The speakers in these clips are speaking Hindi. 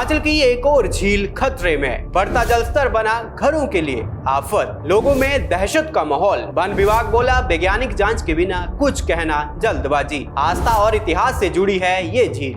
हिमाचल की एक और झील खतरे में, बढ़ता जलस्तर बना घरों के लिए आफत, लोगों में दहशत का माहौल। वन विभाग बोला वैज्ञानिक जांच के बिना कुछ कहना जल्दबाजी। आस्था और इतिहास से जुड़ी है ये झील।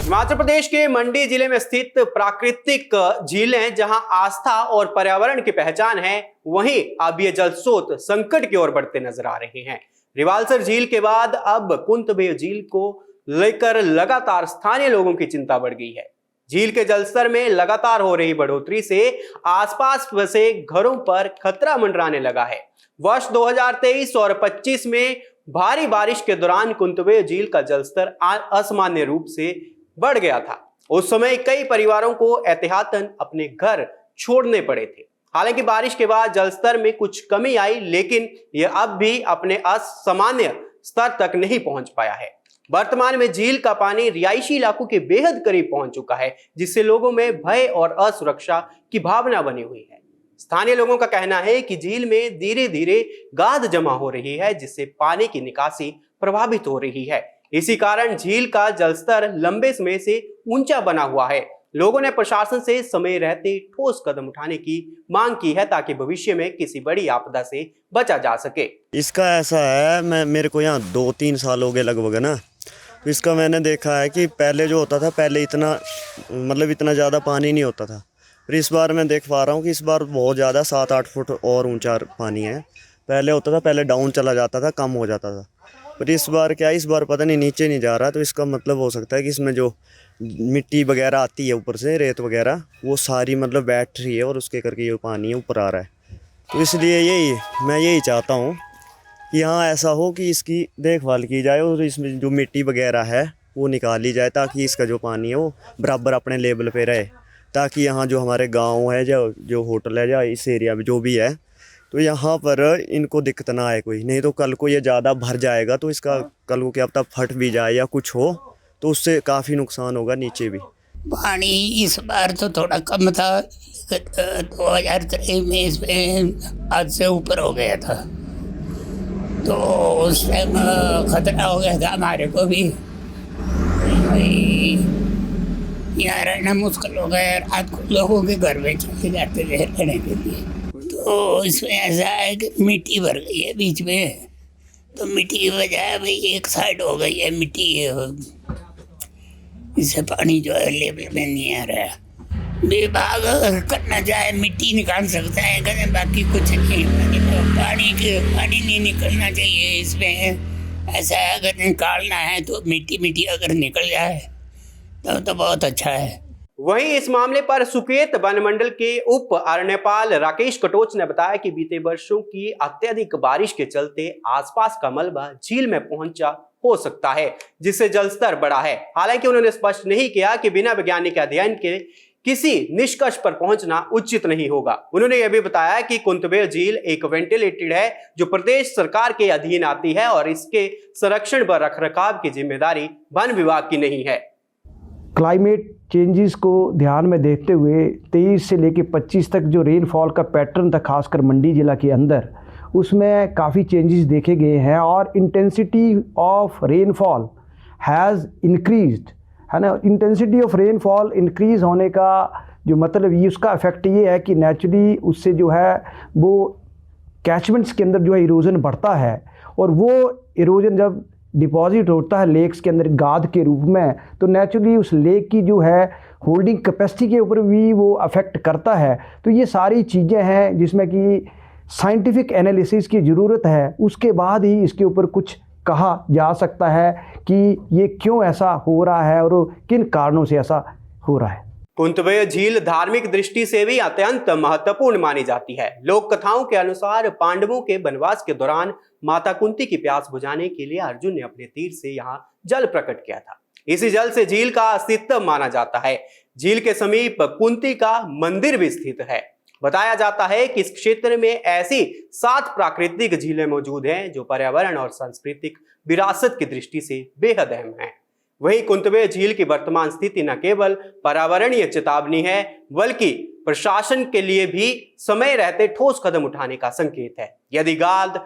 हिमाचल प्रदेश के मंडी जिले में स्थित प्राकृतिक झीलें जहां आस्था और पर्यावरण की पहचान है, वहीं अब ये जल स्रोत संकट की ओर बढ़ते नजर आ रहे हैं। रिवाल्सर झील के बाद अब कुंतबे झील को लेकर लगातार स्थानीय लोगों की चिंता बढ़ गई है। झील के जलस्तर में लगातार हो रही बढ़ोतरी से आसपास बसे घरों पर खतरा मंडराने लगा है। वर्ष 2023 और 25 में भारी बारिश के दौरान कुंतबे झील का जलस्तर असामान्य रूप से बढ़ गया था। उस समय कई परिवारों को एहतियातन अपने घर छोड़ने पड़े थे। हालांकि बारिश के बाद जलस्तर में कुछ कमी आई, लेकिन यह अब भी अपने असामान्य स्तर तक नहीं पहुंच पाया है। वर्तमान में झील का पानी रिहायशी इलाकों के बेहद करीब पहुंच चुका है, जिससे लोगों में भय और असुरक्षा की भावना बनी हुई है। स्थानीय लोगों का कहना है कि झील में धीरे धीरे गाद जमा हो रही है, जिससे पानी की निकासी प्रभावित हो रही है। इसी कारण झील का जलस्तर लंबे समय से ऊंचा बना हुआ है। लोगों ने प्रशासन से समय रहते ठोस कदम उठाने की मांग की है, ताकि भविष्य में किसी बड़ी आपदा से बचा जा सके। इसका ऐसा है, मेरे को यहाँ 2-3 साल हो गए लगभग ना। इसका मैंने देखा है कि पहले जो होता था, पहले इतना ज़्यादा पानी नहीं होता था। फिर इस बार मैं देख पा रहा हूँ कि इस बार बहुत ज़्यादा 7-8 फुट और ऊंचा पानी है। पहले होता था, पहले डाउन चला जाता था, कम हो जाता था। पर इस बार क्या है, इस बार पता नहीं नीचे नहीं जा रहा। तो इसका मतलब हो सकता है कि इसमें जो मिट्टी वगैरह आती है ऊपर से, रेत वगैरह, वो सारी बैठ रही है और उसके करके ये पानी है ऊपर आ रहा है। तो इसलिए मैं यही चाहता हूँ कि यहाँ ऐसा हो कि इसकी देखभाल की जाए और इसमें जो मिट्टी वगैरह है वो निकाली जाए, ताकि इसका जो पानी है वो बराबर अपने लेवल पे रहे, ताकि यहाँ जो हमारे गांव है, जो होटल है, या इस एरिया में जो भी है, तो यहाँ पर इनको दिक्कत ना आए कोई। नहीं तो कल को ये ज़्यादा भर जाएगा तो इसका कल को क्या पता फट भी जाए या कुछ हो, तो उससे काफ़ी नुकसान होगा नीचे भी। पानी इस बार तो थोड़ा कम था, 2023 में इसमें आज से ऊपर हो गया था, तो उस टाइम खतरा हो गया था हमारे को भी। यहाँ रहना मुश्किल हो गया, रात को लोगों के घर में चले जाते थे रहने के लिए। तो इसमें ऐसा है कि मिट्टी भर गई है बीच में, तो मिट्टी की वजह भाई एक साइड हो गई है मिट्टी, इससे पानी जो है लेवल में नहीं आ रहा है। विभाग अगर करना चाहे मिट्टी निकाल सकता है, करें, बाकी कुछ नहीं। पानी नहीं निकलना चाहिए इसमें। ऐसा है, अगर निकालना है तो मिट्टी अगर निकल जाए तो बहुत अच्छा है। वहीं इस मामले पर सुकेत वन मंडल के उप अरण्यपाल राकेश कटोच ने बताया कि बीते वर्षों की अत्यधिक बारिश के चलते आसपास का मलबा झील में पहुंचा हो सकता है, जिससे जलस्तर बढ़ा है। हालांकि उन्होंने स्पष्ट नहीं किया कि बिना वैज्ञानिक अध्ययन के किसी निष्कर्ष पर पहुंचना उचित नहीं होगा। उन्होंने यह भी बताया कि कुंतबे झील एक वेंटिलेटेड है, जो प्रदेश सरकार के अधीन आती है, और इसके संरक्षण व रखरखाव की जिम्मेदारी वन विभाग की नहीं है। क्लाइमेट चेंजेस को ध्यान में देखते हुए 23 से लेकर 25 तक जो रेनफॉल का पैटर्न था, खासकर मंडी जिला के अंदर, उसमें काफ़ी चेंजेस देखे गए हैं और intensity of rainfall has increased, है ना। इंटेंसिटी ऑफ रेनफॉल इंक्रीज होने का जो मतलब ये, उसका इफेक्ट ये है कि नेचुरली उससे जो है वो कैचमेंट्स के अंदर जो है इरोजन बढ़ता है, और वो इरोजन जब डिपॉजिट होता है लेक्स के अंदर गाद के रूप में, तो नेचुरली उस लेक की जो है होल्डिंग कैपेसिटी के ऊपर भी वो अफेक्ट करता है। तो ये सारी चीज़ें हैं जिसमें कि साइंटिफिक एनालिसिस की ज़रूरत है, उसके बाद ही इसके ऊपर कुछ कहा जा सकता है कि ये क्यों ऐसा हो रहा है और किन कारणों से ऐसा हो रहा है। कुंतबे झील धार्मिक दृष्टि से भी अत्यंत महत्वपूर्ण मानी जाती है। लोक कथाओं के अनुसार पांडवों के वनवास के दौरान माता कुंती की प्यास बुझाने के लिए अर्जुन ने अपने तीर से यहाँ जल प्रकट किया था। इसी जल से झील का अस्तित्व माना जाता है। झील के समीप कुंती का मंदिर भी स्थित है। बताया जाता है कि इस क्षेत्र में ऐसी 7 प्राकृतिक झीलें मौजूद हैं, जो पर्यावरण और सांस्कृतिक विरासत की दृष्टि से बेहद अहम हैं। वहीं कुंतबे झील की वर्तमान स्थिति न केवल पर्यावरणीय चेतावनी है, बल्कि प्रशासन के लिए भी समय रहते ठोस कदम उठाने का संकेत है। यदि गाद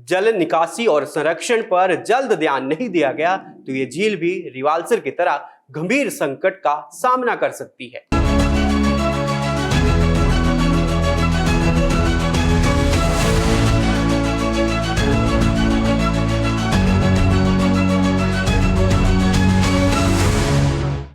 जल निकासी और संरक्षण पर जल्द ध्यान नहीं दिया गया तो ये झील भी रिवाल्सर की तरह गंभीर संकट का सामना कर सकती है।